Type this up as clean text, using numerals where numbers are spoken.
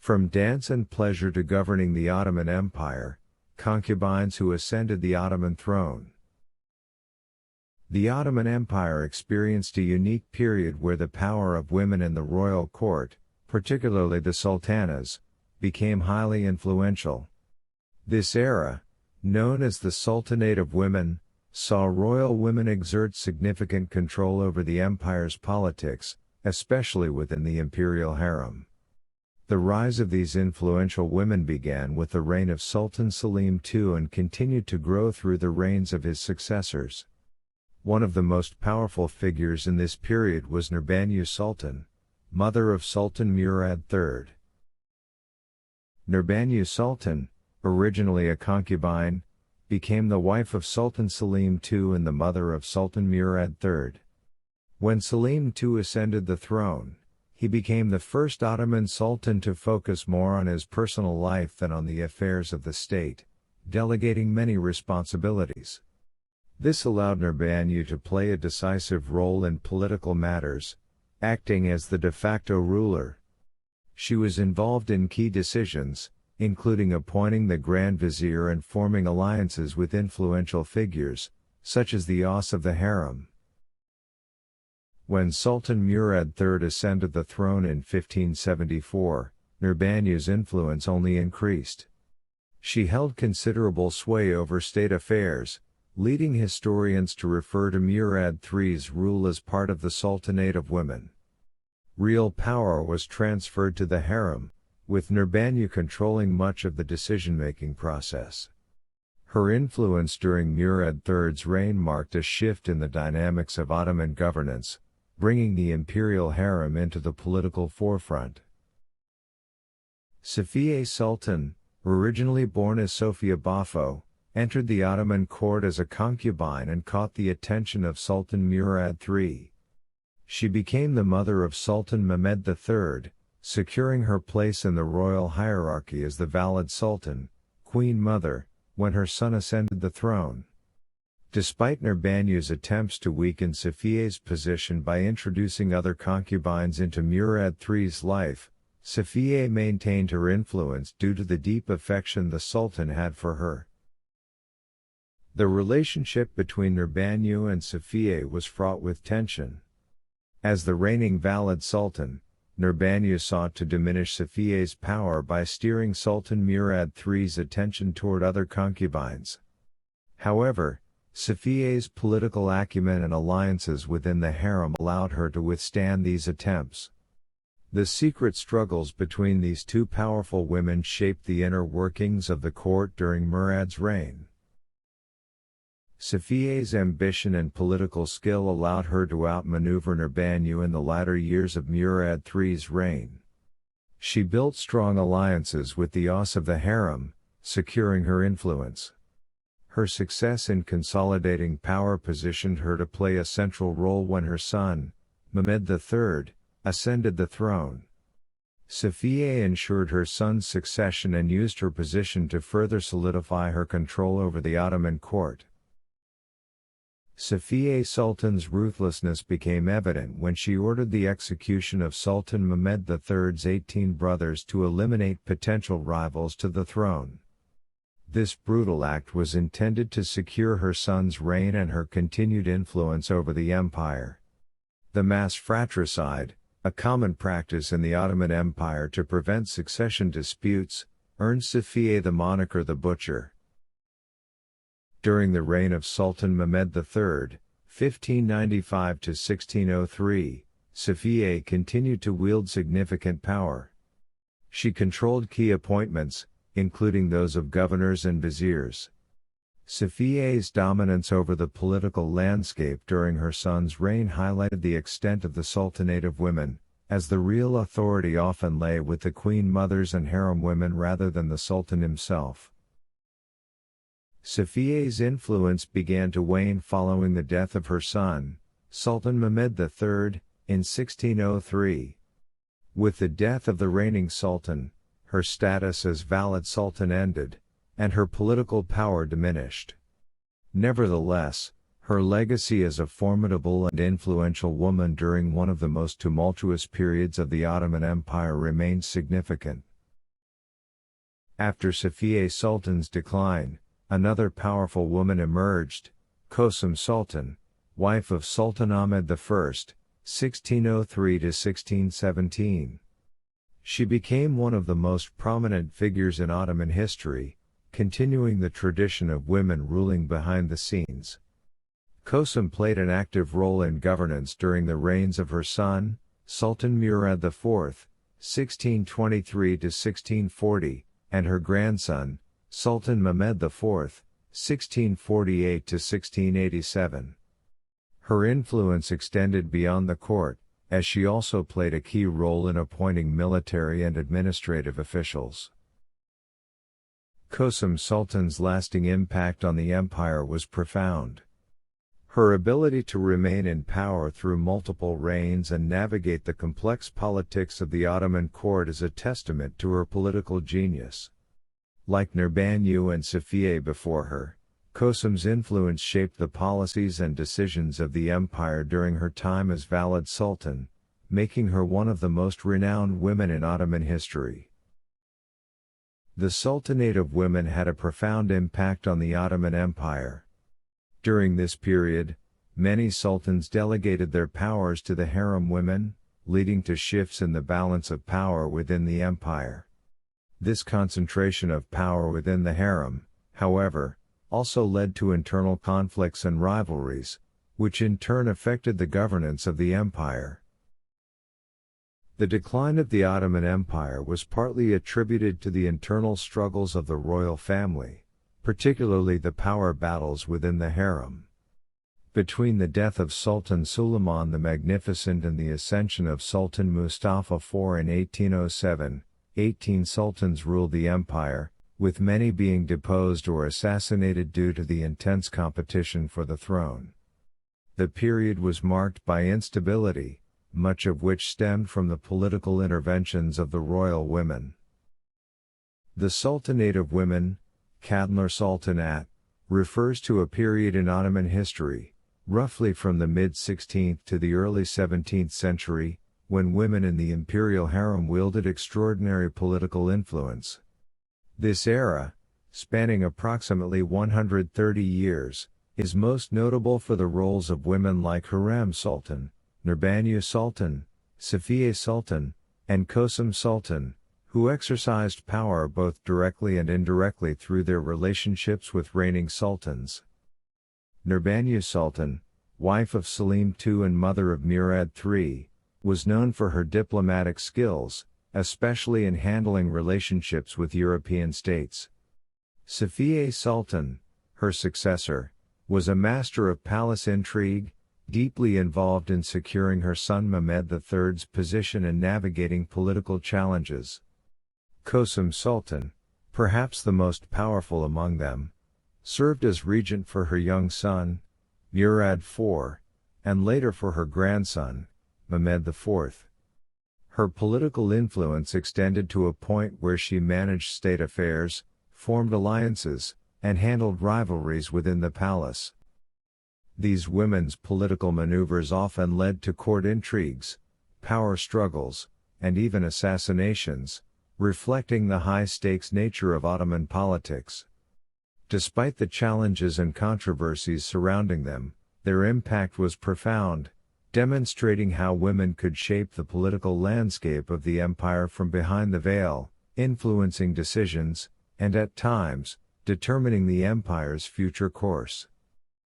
From dance and pleasure to governing the Ottoman Empire, concubines who ascended the Ottoman throne. The Ottoman Empire experienced a unique period where the power of women in the royal court, particularly the sultanas, became highly influential. This era, known as the Sultanate of Women, saw royal women exert significant control over the empire's politics, especially within the imperial harem. The rise of these influential women began with the reign of Sultan Selim II and continued to grow through the reigns of his successors. One of the most powerful figures in this period was Nurbanu Sultan, mother of Sultan Murad III. Nurbanu Sultan, originally a concubine, became the wife of Sultan Selim II and the mother of Sultan Murad III. When Selim II ascended the throne, he became the first Ottoman Sultan to focus more on his personal life than on the affairs of the state, delegating many responsibilities. This allowed Nurbanu to play a decisive role in political matters, acting as the de facto ruler. She was involved in key decisions, including appointing the Grand Vizier and forming alliances with influential figures, such as the Os of the harem. When Sultan Murad III ascended the throne in 1574, Nurbanu's influence only increased. She held considerable sway over state affairs, leading historians to refer to Murad III's rule as part of the Sultanate of Women. Real power was transferred to the harem, with Nurbanu controlling much of the decision-making process. Her influence during Murad III's reign marked a shift in the dynamics of Ottoman governance, bringing the imperial harem into the political forefront. Safiye Sultan, originally born as Sofia Bafo, entered the Ottoman court as a concubine and caught the attention of Sultan Murad III. She became the mother of Sultan Mehmed III, securing her place in the royal hierarchy as the valid sultan, queen mother, when her son ascended the throne. Despite Nurbanu's attempts to weaken Safiye's position by introducing other concubines into Murad III's life, Safiye maintained her influence due to the deep affection the sultan had for her. The relationship between Nurbanu and Safiye was fraught with tension. As the reigning valid sultan, Nurbanu sought to diminish Safiye's power by steering Sultan Murad III's attention toward other concubines. However, Safiye's political acumen and alliances within the harem allowed her to withstand these attempts. The secret struggles between these two powerful women shaped the inner workings of the court during Murad's reign. Safiye's ambition and political skill allowed her to outmaneuver Nurbanu in the latter years of Murad III's reign. She built strong alliances with the Os of the harem, securing her influence. Her success in consolidating power positioned her to play a central role when her son, Mehmed III, ascended the throne. Safiye ensured her son's succession and used her position to further solidify her control over the Ottoman court. Safiye Sultan's ruthlessness became evident when she ordered the execution of Sultan Mehmed III's 18 brothers to eliminate potential rivals to the throne. This brutal act was intended to secure her son's reign and her continued influence over the empire. The mass fratricide, a common practice in the Ottoman Empire to prevent succession disputes, earned Safiye the moniker the Butcher. During the reign of Sultan Mehmed III, 1595 to 1603, Safiye continued to wield significant power. She controlled key appointments, including those of governors and viziers. Safiye's dominance over the political landscape during her son's reign highlighted the extent of the Sultanate of Women, as the real authority often lay with the queen mothers and harem women rather than the sultan himself. Safiye's influence began to wane following the death of her son, Sultan Mehmed III, in 1603. With the death of the reigning sultan, her status as valid sultan ended, and her political power diminished. Nevertheless, her legacy as a formidable and influential woman during one of the most tumultuous periods of the Ottoman Empire remains significant. After Safiye Sultan's decline, another powerful woman emerged, Kosum Sultan, wife of Sultan Ahmed I, 1603 to 1617. She became one of the most prominent figures in Ottoman history, continuing the tradition of women ruling behind the scenes. Kosum played an active role in governance during the reigns of her son, Sultan Murad IV, 1623 to 1640, and her grandson, Sultan Mehmed IV, 1648 to 1687. Her influence extended beyond the court, as she also played a key role in appointing military and administrative officials. Kosum Sultan's lasting impact on the empire was profound. Her ability to remain in power through multiple reigns and navigate the complex politics of the Ottoman court is a testament to her political genius. Like Nurbanu and Safiye before her, Kosum's influence shaped the policies and decisions of the empire during her time as valid sultan, making her one of the most renowned women in Ottoman history. The Sultanate of women had a profound impact on the Ottoman Empire. During this period, many sultans delegated their powers to the harem women, leading to shifts in the balance of power within the empire. This concentration of power within the harem, however, also led to internal conflicts and rivalries, which in turn affected the governance of the empire. The decline of the Ottoman Empire was partly attributed to the internal struggles of the royal family, particularly the power battles within the harem. Between the death of Sultan Suleiman the Magnificent and the ascension of Sultan Mustafa IV in 1807, 18 sultans ruled the empire, with many being deposed or assassinated due to the intense competition for the throne. The period was marked by instability, much of which stemmed from the political interventions of the royal women. The Sultanate of women, Kadınlar Sultanate, refers to a period in Ottoman history, roughly from the mid-16th to the early 17th century, when women in the imperial harem wielded extraordinary political influence. This era, spanning approximately 130 years, is most notable for the roles of women like Hurrem Sultan, Nurbanu Sultan, Safiye Sultan, and Kosum Sultan, who exercised power both directly and indirectly through their relationships with reigning sultans. Nurbanu Sultan, wife of Selim II and mother of Murad III, was known for her diplomatic skills, especially in handling relationships with European states. Safiye Sultan, her successor, was a master of palace intrigue, deeply involved in securing her son Mehmed III's position and navigating political challenges. Kosum Sultan, perhaps the most powerful among them, served as regent for her young son, Murad IV, and later for her grandson, Mehmed IV. Her political influence extended to a point where she managed state affairs, formed alliances, and handled rivalries within the palace. These women's political maneuvers often led to court intrigues, power struggles, and even assassinations, reflecting the high-stakes nature of Ottoman politics. Despite the challenges and controversies surrounding them, their impact was profound, demonstrating how women could shape the political landscape of the empire from behind the veil, influencing decisions, and at times, determining the empire's future course.